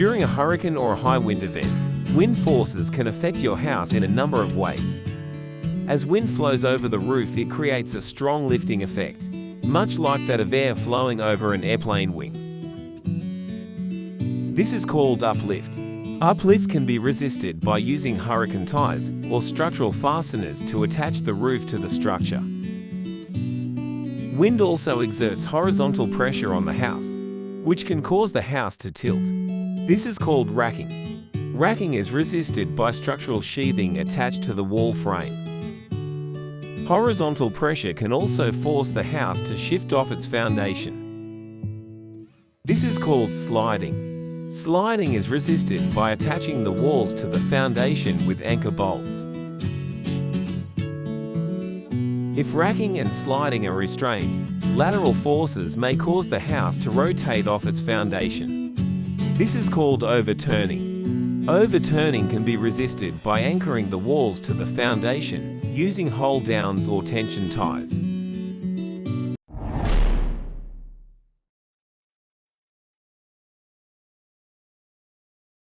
During a hurricane or a high wind event, wind forces can affect your house in a number of ways. As wind flows over the roof, it creates a strong lifting effect, much like that of air flowing over an airplane wing. This is called uplift. Uplift can be resisted by using hurricane ties or structural fasteners to attach the roof to the structure. Wind also exerts horizontal pressure on the house, which can cause the house to tilt. This is called racking. Racking is resisted by structural sheathing attached to the wall frame. Horizontal pressure can also force the house to shift off its foundation. This is called sliding. Sliding is resisted by attaching the walls to the foundation with anchor bolts. If racking and sliding are restrained, lateral forces may cause the house to rotate off its foundation. This is called overturning. Overturning can be resisted by anchoring the walls to the foundation using hold-downs or tension ties.